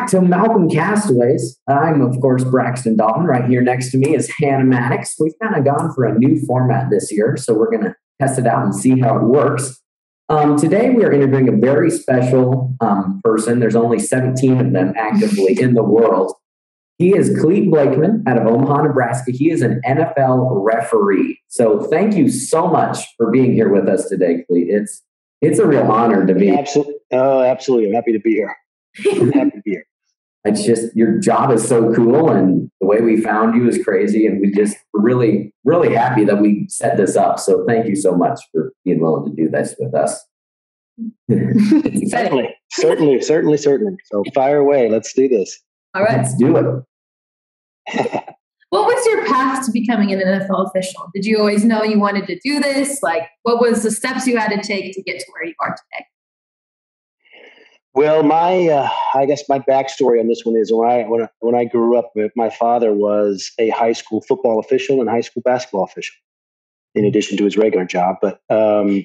back to Malcolm Castaways. I'm, of course, Braxton Dalton. Right here next to me is Hannah Maddox. We've kind of gone for a new format this year, so we're going to test it out and see how it works. Today, we are interviewing a very special person. There's only 17 of them actively in the world. He is Clete Blakeman out of Omaha, Nebraska. He is an NFL referee. So thank you so much for being here with us today, Clete. It's a real honor to be. Absolutely. Oh, absolutely. I'm happy to be here. I'm happy to be here. It's just, your job is so cool, and the way we found you is crazy. And we just really, really happy that we set this up. So thank you so much for being willing to do this with us. Certainly. So fire away. Let's do this. All right. Let's do it. What was your path to becoming an NFL official? Did you always know you wanted to do this? Like, what was the steps you had to take to get to where you are today? Well, I guess my backstory on this one is when I grew up, my father was a high school football official and high school basketball official, in addition to his regular job. But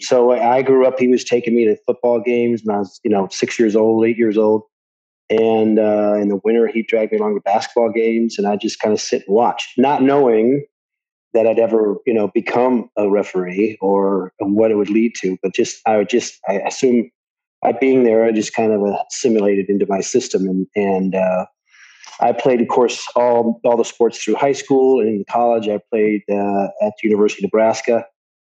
so I grew up. He was taking me to football games when I was, 6 years old, 8 years old. And in the winter, he'd drag me along to basketball games, and I'd just kind of sit and watch, not knowing that I'd ever, become a referee or what it would lead to. But I assume by being there, I just kind of assimilated into my system. And I played, of course, all the sports through high school, and in college, I played at the University of Nebraska,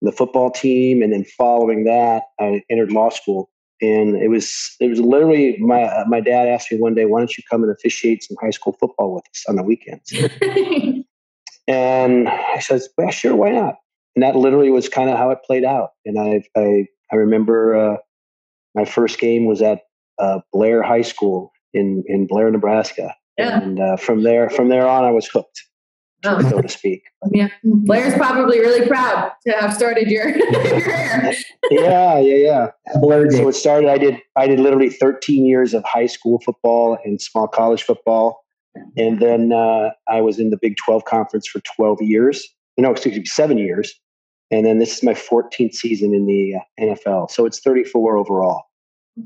the football team. And then following that, I entered law school. And it was literally my dad asked me one day, why don't you come and officiate some high school football with us on the weekends? And I said, well, sure, why not? And that literally was kind of how it played out. And I remember my first game was at Blair High School in Blair, Nebraska. Yeah. And from there on, I was hooked, so to speak. Yeah, Blair's probably really proud to have started your career. Yeah. So it started. I did literally 13 years of high school football and small college football, and then I was in the Big 12 conference for 12 years. No, excuse me, 7 years, and then this is my 14th season in the NFL. So it's 34 overall.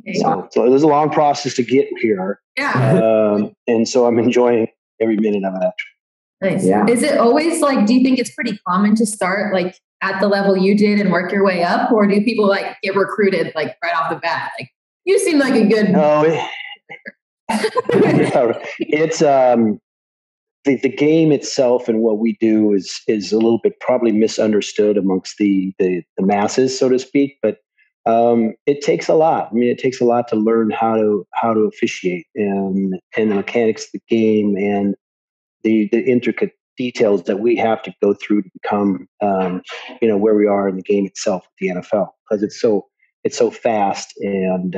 Okay. So it was a long process to get here. Yeah. And so I'm enjoying every minute of it. Nice. Yeah. Is it always do you think it's pretty common to start at the level you did and work your way up? Or do people get recruited right off the bat? You seem like a good. No, it's the game itself and what we do is a little bit probably misunderstood amongst the masses, so to speak. But it takes a lot. I mean, it takes a lot to learn how to officiate and the mechanics of the game and the intricate details that we have to go through to become, where we are in the game itself with the NFL, because it's so fast and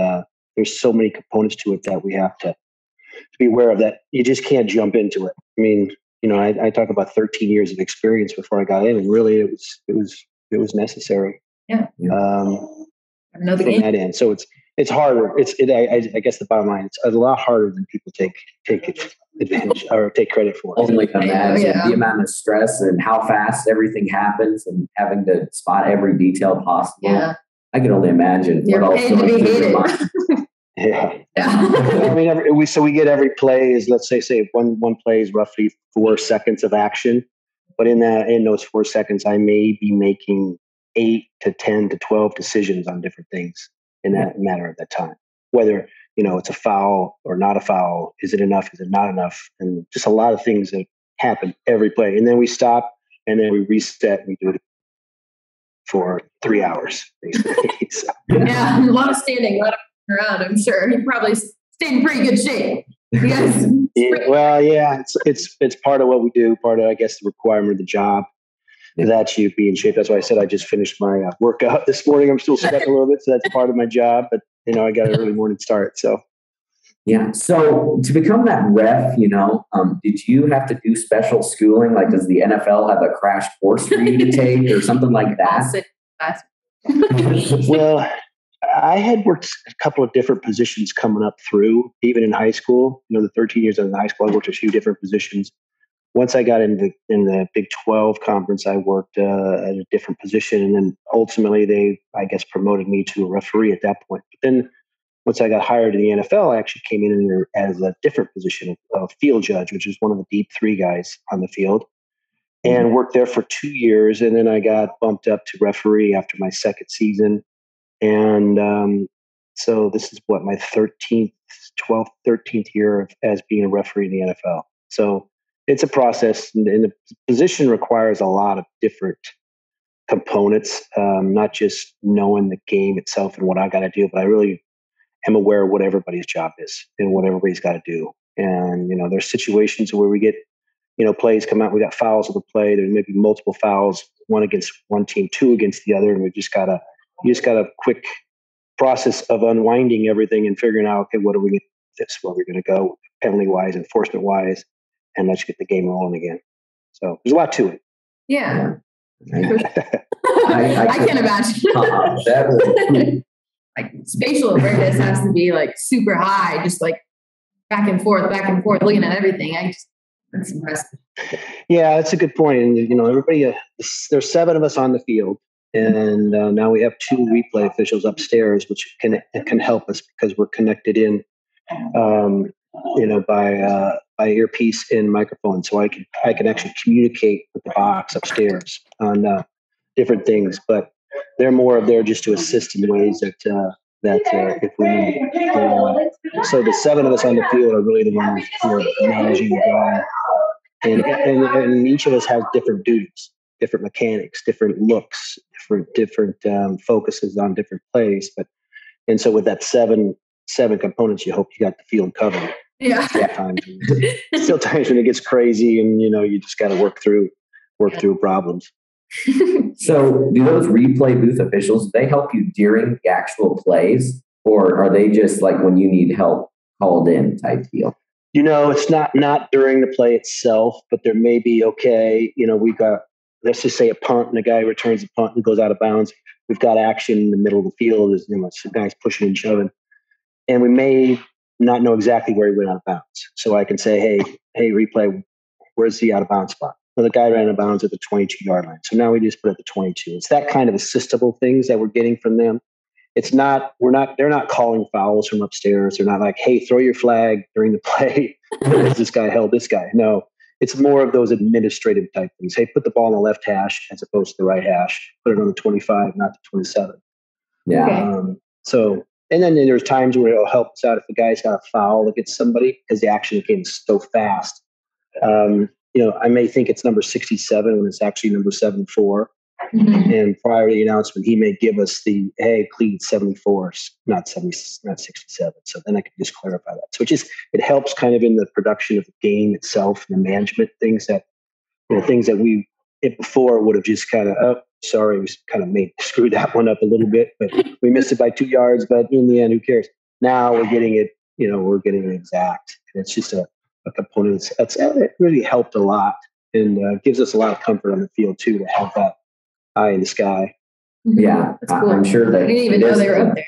there's so many components to it that we have to be aware of, that you just can't jump into it. I mean, I talk about 13 years of experience before I got in, and really it was necessary. Yeah. Another from game. that end. So it's harder. I guess the bottom line, it's a lot harder than people take advantage or take credit for. Only imagine the amount of stress and how fast everything happens and having to spot every detail possible. Yeah. I can only imagine. You're paid to be hated. Yeah. I mean, we get every play is, let's say one play is roughly 4 seconds of action, but in those 4 seconds, I may be making 8 to 10 to 12 decisions on different things in that matter of that time. Whether it's a foul or not a foul, is it enough? Is it not enough? And just a lot of things that happen every play, and then we stop and then we reset and we do it for 3 hours. Basically. So. Yeah, a lot of standing, a lot of around. I'm sure he probably stayed in pretty good shape. Yes. It's part of what we do. Part of, I guess, the requirement of the job that you be in shape. That's why I said I just finished my workout this morning. I'm still sweating a little bit, so that's part of my job. But I got an early morning start. So yeah. So to become that ref, did you have to do special schooling? Like, does the NFL have a crash course for you to take or something like that? Well, I had worked a couple of different positions coming up through, even in high school. The 13 years I was in high school, I worked a few different positions. Once I got in the Big 12 conference, I worked at a different position, and then ultimately they, I guess, promoted me to a referee at that point. But then once I got hired in the NFL, I actually came in as a different position of field judge, which is one of the deep three guys on the field, and worked there for 2 years. And then I got bumped up to referee after my second season. And so this is what, my 12th, 13th year as being a referee in the NFL. So it's a process, and the position requires a lot of different components, not just knowing the game itself and what I got to do, but I really am aware of what everybody's job is and what everybody's got to do. And, there's situations where we get, plays come out, we got fouls of the play. There may be multiple fouls, one against one team, two against the other. And you just got a quick process of unwinding everything and figuring out, okay, what are we going to do this? Where are we going to go penalty wise, enforcement wise, and let's get the game rolling again. So there's a lot to it. Yeah. I can imagine. That was, like spatial awareness has to be like super high, just like back and forth, looking at everything. That's impressive. Yeah, that's a good point. And, everybody, there's 7 of us on the field. And now we have 2 replay officials upstairs, which can help us because we're connected in, by earpiece and microphone. So I can actually communicate with the box upstairs on different things. But they're more of there just to assist in ways that if we need. So the 7 of us on the field are really the ones who are managing the game, and each of us has different duties, different mechanics, different looks, different focuses on different plays. And so with that seven components, you hope you got the field covered. Yeah. Still times when it gets crazy, and you just got to work through problems. So do those replay booth officials, they help you during the actual plays, or are they just like when you need help called in type deal? It's not during the play itself, but there may be, we got, let's just say a punt, and a guy returns a punt and goes out of bounds. We've got action in the middle of the field. There's some guys pushing and shoving, and we may not know exactly where he went out of bounds. So I can say, hey, replay, where's the out of bounds spot? Well, the guy ran out of bounds at the 22-yard line. So now we just put it at the 22. It's that kind of assistable things that we're getting from them. They're not calling fouls from upstairs. They're not like, hey, throw your flag during the play. This guy held this guy. No, it's more of those administrative type things. Hey, put the ball on the left hash as opposed to the right hash. Put it on the 25, not the 27. Yeah. Okay. And then there's times where it'll help us out if the guy's got a foul against somebody because the action came so fast. I may think it's number 67 when it's actually number 74. Mm-hmm. And prior to the announcement, he may give us plead 74, not 67. So then I can just clarify that. So it helps kind of in the production of the game itself and the management things that we before would have just kind of, sorry, we kind of screwed that one up a little bit, but we missed it by 2 yards. But in the end, who cares? Now we're getting it, we're getting it exact. And it's just a component it really helped a lot and gives us a lot of comfort on the field too to have that eye in the sky. Yeah, that's cool. I'm sure that I didn't even know they were up there.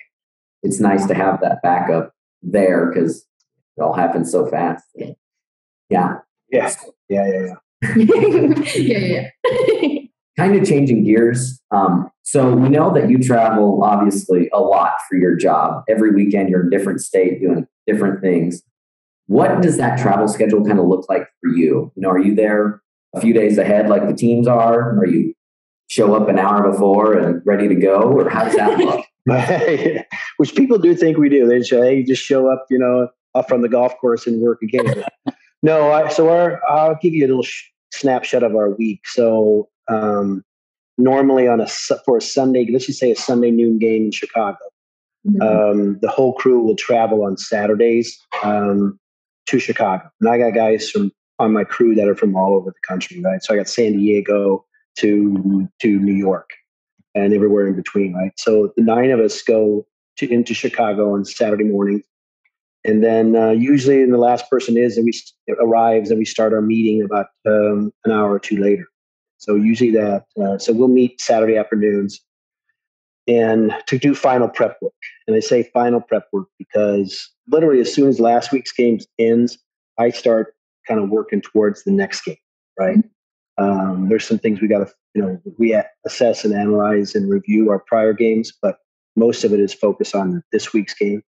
It's nice to have that backup there because it all happens so fast. Yeah. Kind of changing gears. So we know that you travel obviously a lot for your job. Every weekend you're in a different state doing different things. What does that travel schedule kind of look like for you? Are you there a few days ahead like the teams are? Or you show up an hour before and ready to go? Or how does that look? Which people do think we do. They say, hey, you just show up, off from the golf course and work again. No, I'll give you a little snapshot of our week. So normally for a Sunday, let's just say a Sunday noon game in Chicago, the whole crew will travel on Saturdays to Chicago. And I got guys on my crew that are from all over the country, right? So I got San Diego to New York and everywhere in between, right? So the 9 of us go into Chicago on Saturday morning. And then usually the last person arrives and we start our meeting about an hour or two later. So usually so we'll meet Saturday afternoons and to do final prep work. And I say final prep work because literally as soon as last week's game ends, I start kind of working towards the next game, right? There's some things we got to, we assess and analyze and review our prior games, but most of it is focused on this week's game.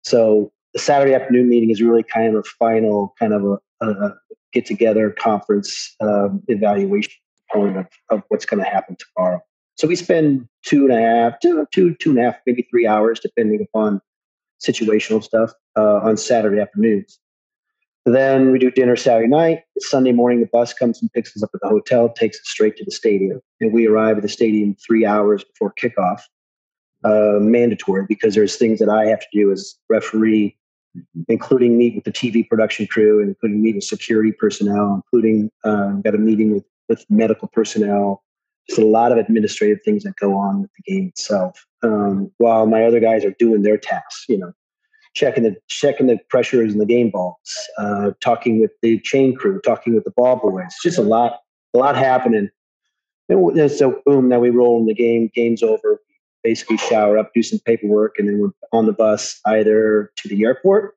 So the Saturday afternoon meeting is really kind of a final kind of a get together conference evaluation component of what's going to happen tomorrow. So we spend 2.5, maybe 3 hours, depending upon situational stuff on Saturday afternoons. Then we do dinner Saturday night. Sunday morning, the bus comes and picks us up at the hotel, takes us straight to the stadium. And we arrive at the stadium 3 hours before kickoff, mandatory, because there's things that I have to do as referee, including meet with the TV production crew, including meet with security personnel, including got a meeting with medical personnel. Just a lot of administrative things that go on with the game itself. While my other guys are doing their tasks, checking the pressures in the game balls, talking with the chain crew, talking with the ball boys. Just a lot happening. And so boom, now we roll in the game. Game's over. Basically shower up, do some paperwork, and then we're on the bus either to the airport,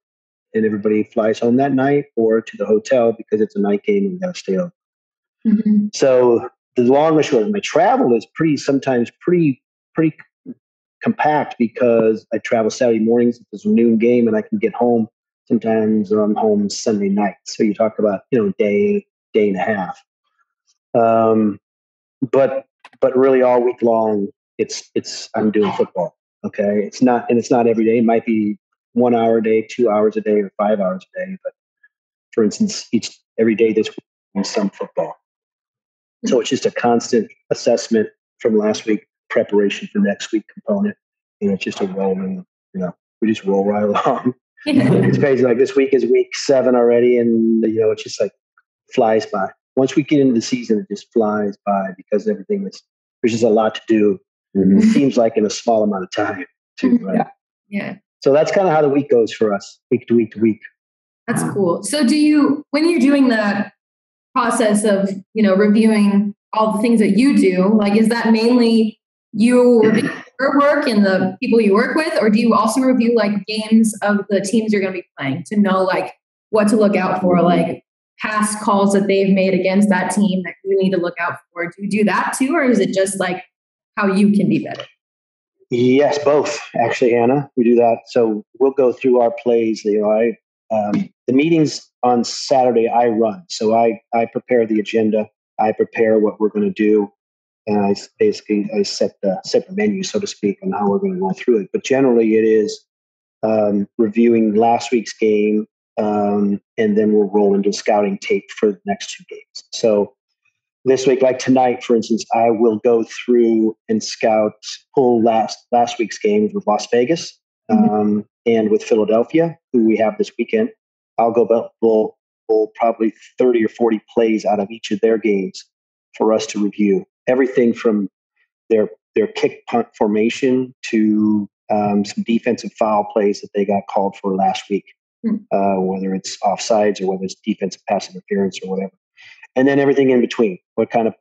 and everybody flies home that night, or to the hotel because it's a night game and we got to stay up. Mm-hmm. So the long and short of my travel is sometimes pretty compact, because I travel Saturday mornings. It's a noon game, and I can get home. Sometimes I'm home Sunday night. So you talk about day and a half. But really all week long, it's I'm doing football. Okay, it's not every day. It might be 1 hour a day, 2 hours a day, or 5 hours a day. But for instance, every day this week is some football. So it's just a constant assessment from last week, preparation for next week component, and it's just a rolling. We just roll right along. It's crazy. Like this week is week 7 already, and it's just like flies by. Once we get into the season, it just flies by because there's just a lot to do. Mm-hmm. It seems like in a small amount of time too, right? Yeah. So that's kind of how the week goes for us, week to week to week. That's cool. So when you're doing the process of, reviewing all the things that you do, like, is that mainly you review your work and the people you work with, or do you also review like games of the teams you're going to be playing to know like what to look out for, like past calls that they've made against that team that you need to look out for? Do you do that too, or is it just like how you can be better? Yes, both actually, Hannah. We do that. So we'll go through our plays. The meetings on Saturday I run. So I prepare the agenda. I prepare what we're going to do, and I set the menu, so to speak, on how we're going to go through it. But generally, it is reviewing last week's game, and then we'll roll into scouting tape for the next 2 games. So this week, like tonight, for instance, I will go through and pull last week's games with Las Vegas and with Philadelphia, who we have this weekend. I'll pull probably 30 or 40 plays out of each of their games for us to review. Everything from their kick punt formation to some defensive foul plays that they got called for last week, whether it's offsides or whether it's defensive pass interference or whatever. And then everything in between, what kind of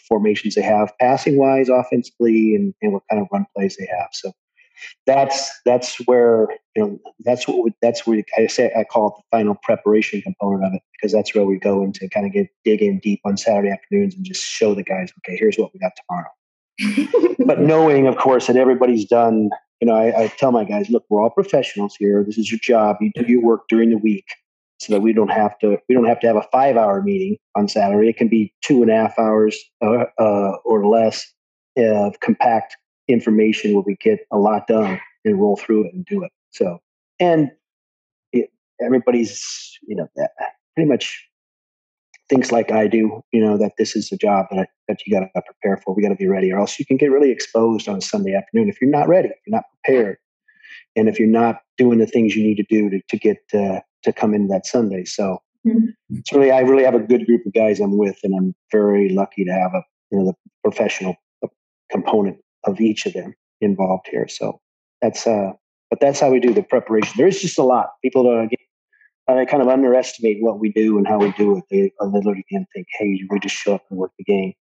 formations they have, passing wise, offensively, and what kind of run plays they have. So that's where I call it the final preparation component of it, because that's where we go into kind of dig in deep on Saturday afternoons and just show the guys, okay, here's what we got tomorrow. But knowing, of course, that everybody's done. I tell my guys, look, we're all professionals here. This is your job. You do your work during the week, so that we don't have to have a 5-hour meeting on Saturday. It can be 2.5 hours or less of compact information where we get a lot done and roll through it and do it. So, and everybody's, pretty much thinks like I do, that this is a job that you got to prepare for. We got to be ready, or else you can get really exposed on a Sunday afternoon if you're not ready, if you're not prepared, and if you're not doing the things you need to do to get to come in that Sunday. So it's I really have a good group of guys I'm with, and I'm very lucky to have the professional component of each of them involved here. So that's how we do the preparation. There's just a lot. People they kind of underestimate what we do and how we do it. They literally can think, hey, we just show up and work the game.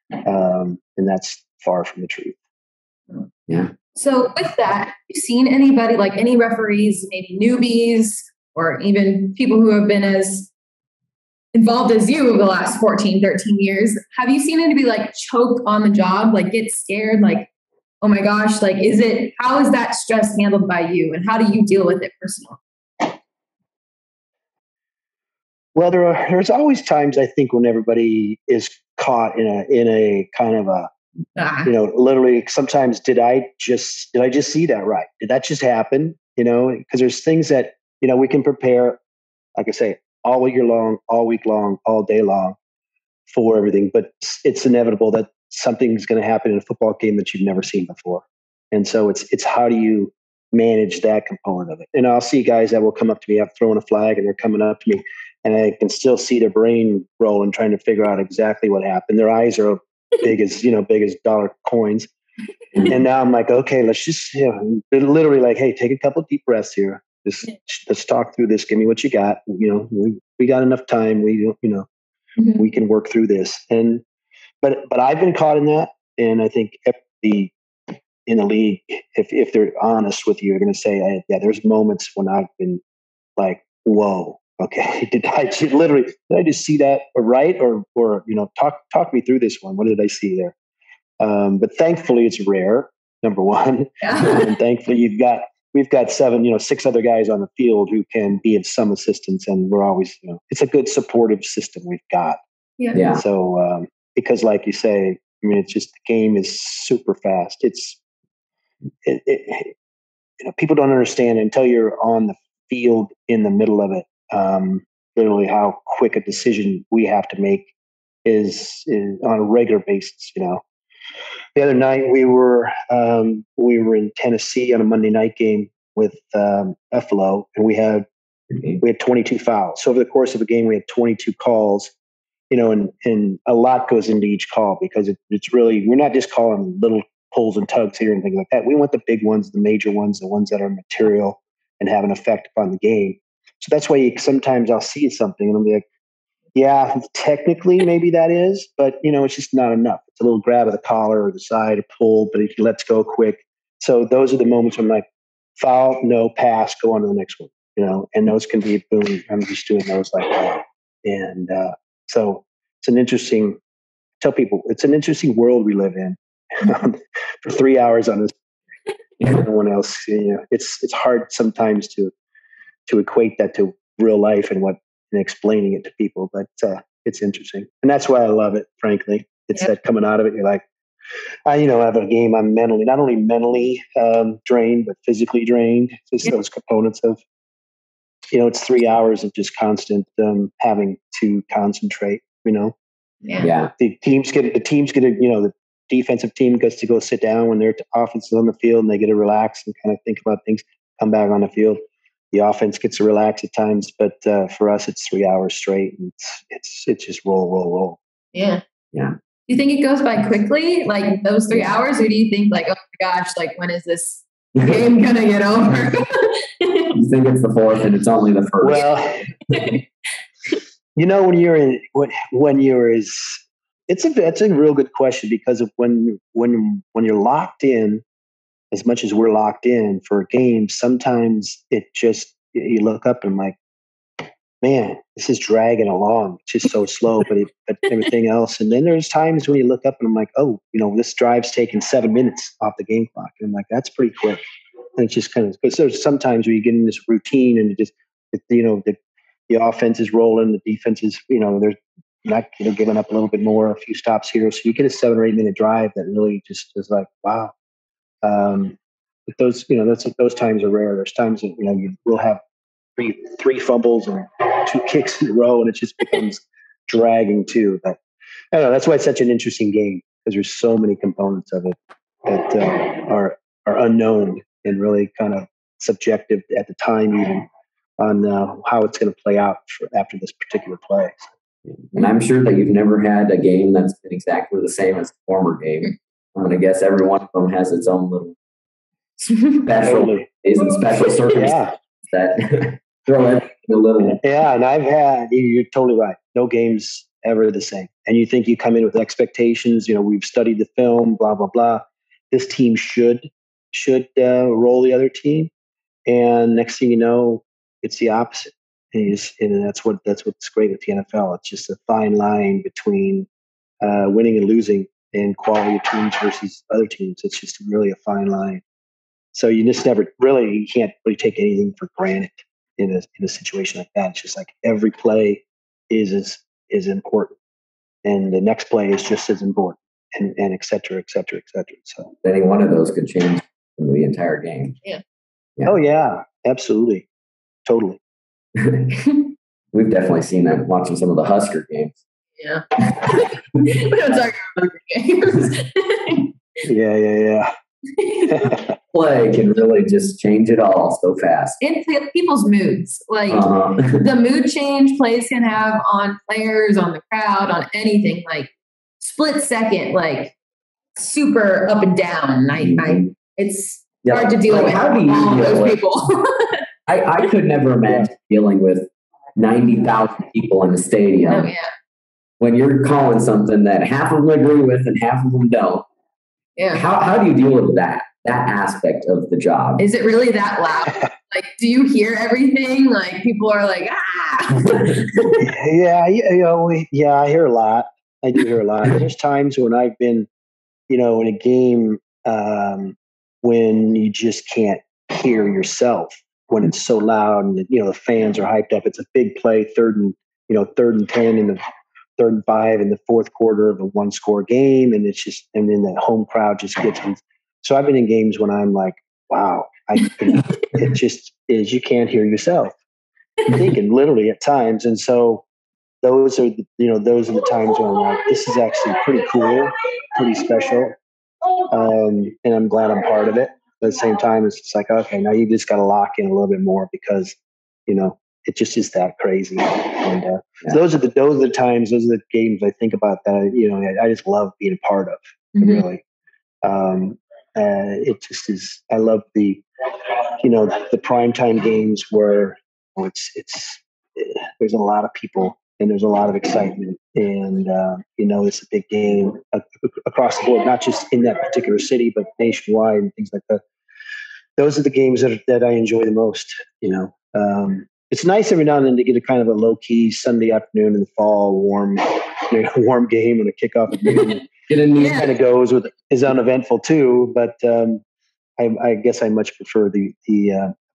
And that's far from the truth. Yeah. So with that, have you seen anybody, like any referees, maybe newbies, or even people who have been as involved as you over the last 14, 13 years, have you seen anybody like choke on the job, like get scared, like oh my gosh, like, how is that stress handled by you and how do you deal with it personally? Well, there's always times, I think, when everybody is caught in a kind of a, literally sometimes did I just see that right? Did that just happen? Because there's things that, we can prepare, like I say, all week long, all day long for everything, but it's inevitable that something's going to happen in a football game that you've never seen before. And so it's how do you manage that component of it? And I'll see guys that will come up to me after throwing a flag and they're coming up to me and I can still see their brain rolling, trying to figure out exactly what happened. Their eyes are big as dollar coins. And now I'm like, okay, let's just, they're literally like, hey, take a couple deep breaths here. Just let's talk through this. Give me what you got. We got enough time. We can work through this. But I've been caught in that. And I think in the league, if they're honest with you, they're going to say, there's moments when I've been like, whoa, okay, did I just see that right? Or talk me through this one. What did I see there? But thankfully it's rare, number one. And thankfully we've got 6 other guys on the field who can be of some assistance. And we're always, it's a good supportive system we've got. Yeah. So, because like you say, I mean, it's just, the game is super fast. People don't understand until you're on the field in the middle of it. Literally how quick a decision we have to make is on a regular basis. The other night we were in Tennessee on a Monday night game with Buffalo, and we had 22 fouls. So over the course of a game, we had 22 calls. And a lot goes into each call because it's really, we're not just calling little pulls and tugs here and things like that. We want the big ones, the major ones, the ones that are material and have an effect upon the game. So that's why sometimes I'll see something and I'll be like, yeah, technically maybe that is, but it's just not enough. It's a little grab of the collar or the side, a pull, but if you let's go quick. So those are the moments when I'm like, foul, no, pass, go on to the next one, and those can be, boom, I'm just doing those like that. And so it's an interesting world we live in for 3 hours on this. No one else, it's hard sometimes to equate that to real life and explaining it to people, but it's interesting. And that's why I love it, frankly. It's that coming out of it, you're like, I have a game, I'm not only mentally drained, but physically drained. Just those components of, it's 3 hours of just constant having to concentrate, Yeah. The teams get the defensive team gets to go sit down when their offense is on the field and they get to relax and kind of think about things, come back on the field. The offense gets to relax at times, but for us, it's 3 hours straight, and it's just roll. Yeah. Yeah. Do you think it goes by quickly, like those 3 hours, or do you think like, oh my gosh, like when is this game gonna get over? You think it's the fourth, and it's only the first. Well, it's a real good question because of when you're locked in. As much as we're locked in for a game, sometimes you look up and I'm like, man, this is dragging along. It's just so slow, but everything else. And then there's times when you look up and I'm like, oh, this drive's taking 7 minutes off the game clock. And I'm like, that's pretty quick. And it's just kind of, because there's sometimes where you get in this routine and the offense is rolling, the defense is, they're not giving up a little bit more, a few stops here. So you get a 7 or 8 minute drive that really just is like, wow. But those times are rare. There's times that you will have three fumbles and 2 kicks in a row, and it just becomes dragging too. But I don't know. That's why it's such an interesting game because there's so many components of it that are unknown and really kind of subjective at the time, even on how it's going to play out after this particular play. And I'm sure that you've never had a game that's been exactly the same as the former game. I'm going to guess every one of them has its own little special days and special circumstances that throw it a little. Yeah, and you're totally right. No game's ever the same. And you think you come in with expectations, we've studied the film, blah, blah, blah. This team should roll the other team. And next thing you know, it's the opposite. And that's what's great with the NFL. It's just a fine line between winning and losing. and quality of teams versus other teams. It's just really a fine line. So you just never really, you can't really take anything for granted in a situation like that. It's just like every play is important, and the next play is just as important, and et cetera, et cetera, et cetera. So any one of those could change the entire game. Yeah. Oh yeah, absolutely, totally. We've definitely seen that watching some of the Husker games. Yeah. We don't talk about Husker games. Yeah. Play can really just change it all so fast. And people's moods. Like the mood change plays can have on players, on the crowd, on anything. Like split second, like super up and down. It's hard to deal with how do you all deal those with, people. I could never imagine dealing with 90,000 people in a stadium. Oh, yeah. When you're calling something that half of them agree with and half of them don't. Yeah. How do you deal with that aspect of the job? Is it really that loud? Like, do you hear everything? Like, people are like, ah. Yeah, I hear a lot. I do hear a lot. There's times when I've been, in a game when you just can't hear yourself when it's so loud and the fans are hyped up. It's a big play, third and 10 in the third and 5 in the fourth quarter of a 1-score game, and then the home crowd just gets me. So I've been in games when I'm like, wow, it just is, you can't hear yourself thinking literally at times. And so those are the times when I'm like, this is actually pretty cool, pretty special. And I'm glad I'm part of it. At the same time, it's just like, okay, now you just got to lock in a little bit more because, it just is that crazy. And those are the times, those are the games I think about that, I just love being a part of, really. It just is, I love the primetime games where it's there's a lot of people and there's a lot of excitement, and it's a big game across the board, not just in that particular city, but nationwide and things like that. Those are the games that I enjoy the most. It's nice every now and then to get a kind of a low key Sunday afternoon in the fall, warm game and a kickoff at noon. Kind of goes with is uneventful too, but I guess I much prefer the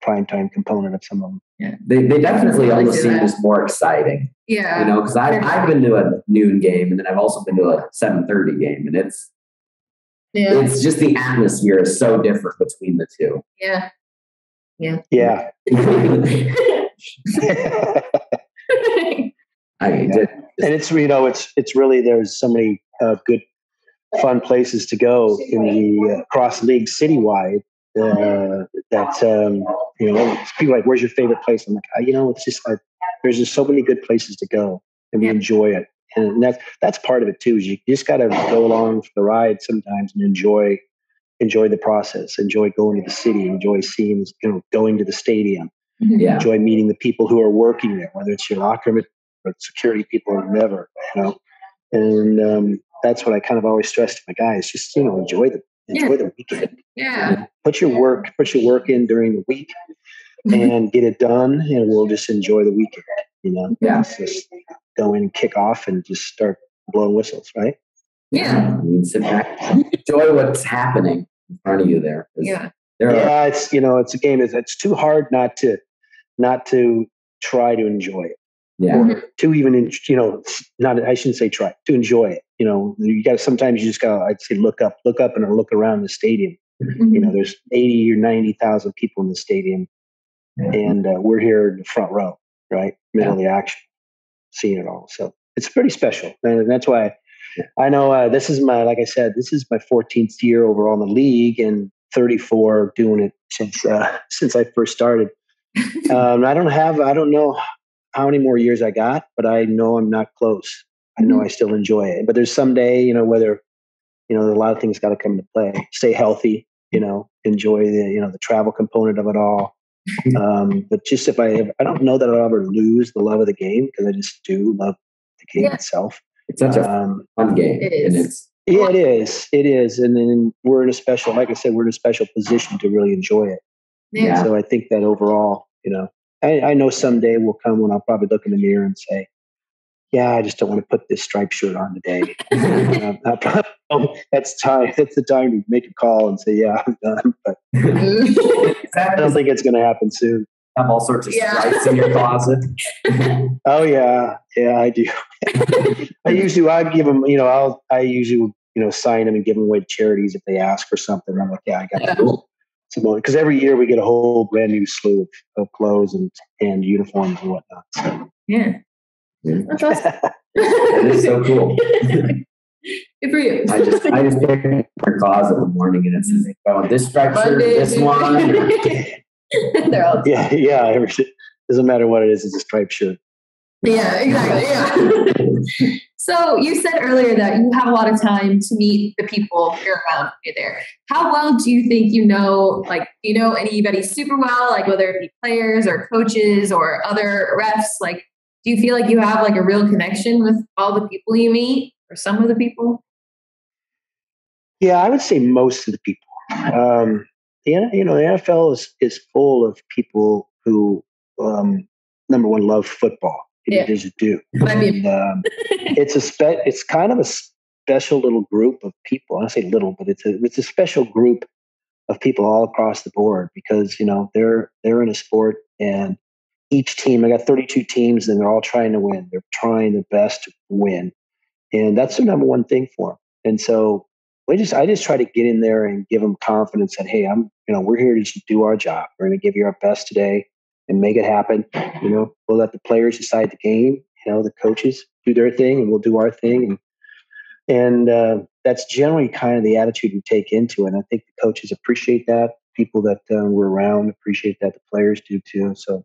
primetime component of some of them. Yeah, they definitely almost seem just more exciting. Yeah, because I've been to a noon game and then I've also been to a 7:30 game, and it's just the atmosphere is so different between the two. Yeah. I mean, and it's it's really, there's so many good fun places to go in the cross league citywide. People are like, where's your favorite place? I'm like, it's just like there's just so many good places to go, and we enjoy it, and that's part of it too. Is you just got to go along for the ride sometimes and enjoy the process, enjoy going to the city, enjoy seeing, going to the stadium. Yeah. Enjoy meeting the people who are working there, whether it's your locker room or security people or whatever, And that's what I kind of always stress to my guys: just enjoy the weekend. Yeah. Put your work in during the week and get it done, and we'll just enjoy the weekend. Yeah. Just go in and kick off and just start blowing whistles, right? Yeah. Sit back, enjoy what's happening in front of you there. Yeah. It's it's a game. It's too hard not to try to enjoy it. Yeah. Or to even, I shouldn't say try to enjoy it. You got to, sometimes you just got to, I'd say, look up and look around the stadium. There's 80 or 90,000 people in the stadium, and we're here in the front row, right? Middle of the action, seeing it all. So it's pretty special. And that's why I know this is my 14th year overall in the league, and 34 doing it since I first started. I don't know how many more years I got, but I know I'm not close. I know I still enjoy it. But there's someday, whether, a lot of things got to come into play. Stay healthy, enjoy the travel component of it all. But just I don't know that I'll ever lose the love of the game, because I just do love the game itself. It's such a fun game. It is. It is. And then we're in a special, like I said, we're in a special position to really enjoy it. Yeah. So I think that overall, I know someday will come when I'll probably look in the mirror and say, yeah, I just don't want to put this striped shirt on today. That's time. That's the time to make a call and say, yeah, I'm done. But I don't think it's going to happen soon. Have all sorts of stripes in your closet. Oh yeah, I do. I give them, I usually, sign them and give them away to charities if they ask for something. I'm like, yeah, I got to. Because every year we get a whole brand new slew of clothes and uniforms and whatnot. So. Yeah. That's awesome. That is so cool. Good for you. I just pick your closet in the morning and it says, oh, this striped shirt, this one. They're all yeah. Doesn't matter what it is, it's a striped shirt. Yeah, exactly. Yeah. So you said earlier that you have a lot of time to meet the people you're around there. How well do you think do you know anybody super well, like whether it be players or coaches or other refs? Like, do you feel like you have like a real connection with all the people you meet or some of the people? Yeah, I would say most of the people. The NFL is full of people who, number one, love football. It just do. And, it's kind of a special little group of people. I say little, but it's a special group of people all across the board because they're in a sport, and each team. I got 32 teams, and they're all trying to win. They're trying their best to win, and that's the number one thing for them. And so I just try to get in there and give them confidence that, hey, we're here to do our job. We're going to give you our best today and make it happen. We'll let the players decide the game. The coaches do their thing, and we'll do our thing. And that's generally kind of the attitude we take into it. And I think the coaches appreciate that. People that we're around appreciate that. The players do too. So,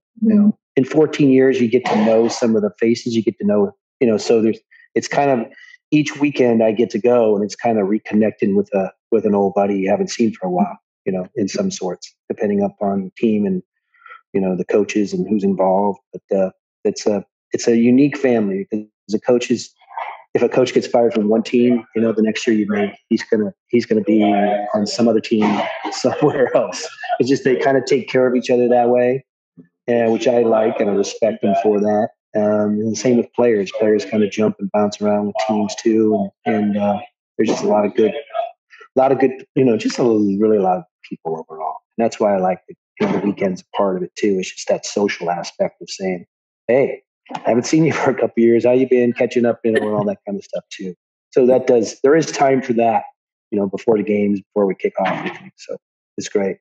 in 14 years, you get to know some of the faces. You get to know, so it's kind of each weekend I get to go, and it's kind of reconnecting with an old buddy you haven't seen for a while, in some sorts, depending upon the team and, the coaches and who's involved. But it's a unique family because if a coach gets fired from one team, the next year he's gonna be on some other team somewhere else. It's just they kind of take care of each other that way, which I like, and I respect them for that. And the same with players. Players kind of jump and bounce around with teams too, and there's just a lot of good, just really a lot of people overall. And that's why I like the weekends part of it too. It's just that social aspect of saying, hey, I haven't seen you for a couple of years. How you been? Catching up, and all that kind of stuff too. So there is time for that, before the games, before we kick off. So it's great.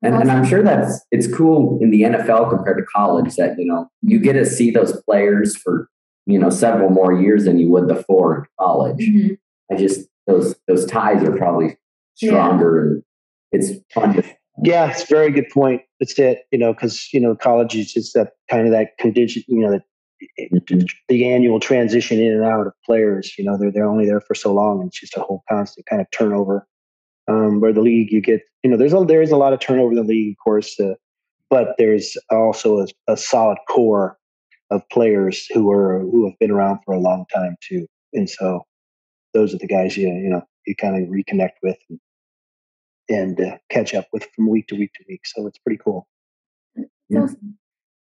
And I'm sure it's cool in the NFL compared to college that, you get to see those players for, several more years than you would before in college. Mm-hmm. Those ties are probably stronger, and it's fun to. Yeah, it's a very good point. It's it, because, college is just that kind of that condition, the annual transition in and out of players. They're only there for so long, and it's just a whole constant kind of turnover. Where the league, you get, there is a lot of turnover in the league, of course, but there's also a solid core of players who have been around for a long time too, and so those are the guys you kind of reconnect with and catch up with from week to week to week. So it's pretty cool. Yeah. Awesome.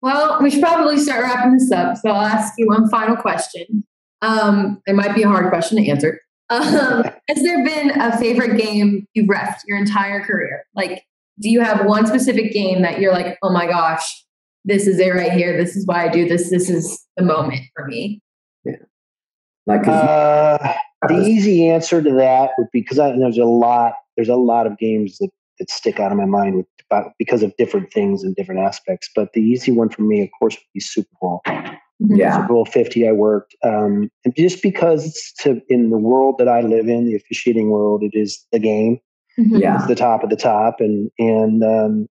Well, we should probably start wrapping this up. So I'll ask you one final question. It might be a hard question to answer. Has there been a favorite game you've refed your entire career? Like, do you have one specific game that you're like, oh my gosh, this is it right here. This is why I do this. This is the moment for me. Yeah. The easy answer to that would be, because there's a lot of games that stick out of my mind because of different things and different aspects. But the easy one for me, of course, would be Super Bowl. Yeah. Super Bowl 50, I worked. And just because in the world that I live in, the officiating world, it is the game. Yeah. It's the top of the top. And the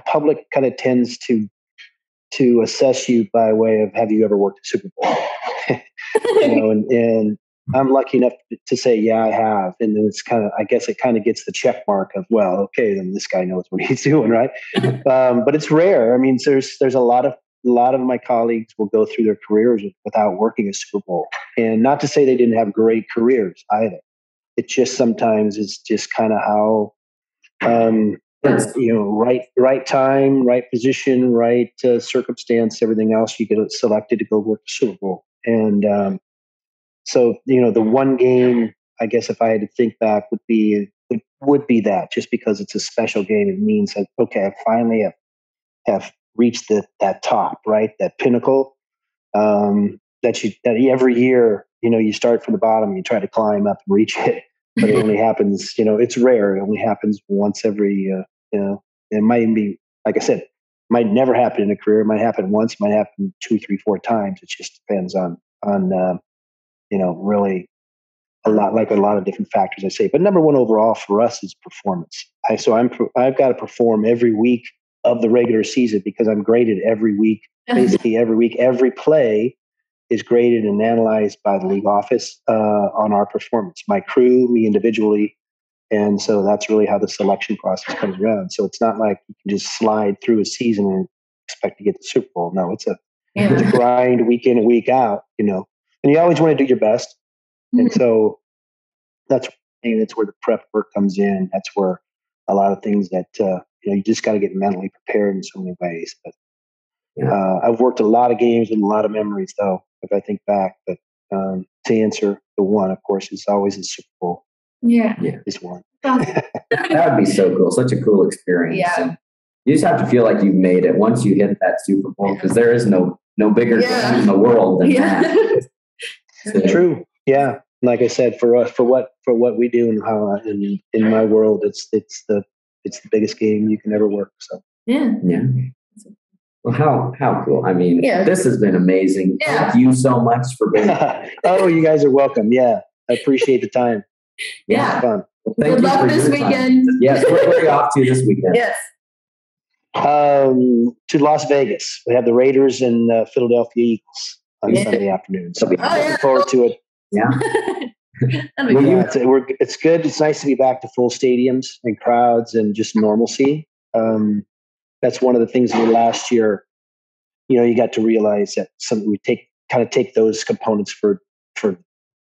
public kind of tends to assess you by way of, have you ever worked a Super Bowl? And I'm lucky enough to say, yeah, I have. And then it's I guess it kind of gets the check mark of, well, okay, then this guy knows what he's doing, right? But it's rare. I mean, there's a lot of my colleagues will go through their careers without working a Super Bowl. And not to say they didn't have great careers either. It just sometimes it's just kind of how, right time, right position, right circumstance, everything else, you get selected to go work the Super Bowl. And so, the one game, I guess if I had to think back, would be that, just because it's a special game. It means that, okay, I finally have reached that top, right? That pinnacle, that every year, you start from the bottom, you try to climb up and reach it, but it only happens, it's rare. It only happens once every, it might even be, like I said, might never happen in a career. It might happen once, might happen 2, 3, 4 times. It just depends on, really a lot of different factors, I say. But number one overall for us is performance. I've got to perform every week of the regular season, because I'm graded every week. Basically every week, every play is graded and analyzed by the league office on our performance, my crew, me individually. And so that's really how the selection process comes around. So it's not like you can just slide through a season and expect to get the Super Bowl. No, it's a grind week in and week out, and you always want to do your best. And so that's where the prep work comes in. That's where a lot of things that, you just got to get mentally prepared in so many ways. But I've worked a lot of games and a lot of memories, though, if I think back. But to answer the one, of course, is always the Super Bowl. Yeah. Is one. That would be so cool. Such a cool experience. Yeah. You just have to feel like you've made it once you hit that Super Bowl, because there is no bigger game in the world than that. So, true. Yeah. Like I said, for us, for what we do, and how in my world, it's the biggest game you can ever work. So yeah. Well, how cool. I mean, this has been amazing. Thank you so much for being here. Oh, you guys are welcome. Yeah. I appreciate the time. Yeah. It's fun. Well, thank Good you luck for this your weekend. Time. Yes, where are you off to this weekend? Yes. To Las Vegas. We have the Raiders and Philadelphia Eagles on Sunday afternoon. So looking forward to it. Yeah. It's good. It's nice to be back to full stadiums and crowds and just normalcy. That's one of the things in the last year, you got to realize that we take those components for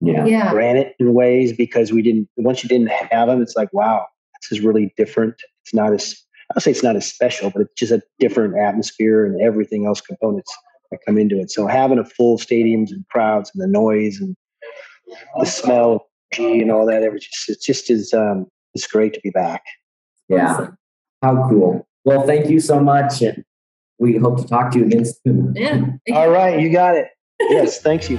granted in ways, because once you didn't have them, it's like, wow, this is really different. It's not as, I'll say it's not as special, but it's just a different atmosphere and everything else components that come into it. So having a full stadiums and crowds and the noise and the smell and all that, it's great to be back. Yeah. Awesome. How cool. Well, thank you so much. And we hope to talk to you again soon. Yeah. All right. You got it. Yes. Thank you.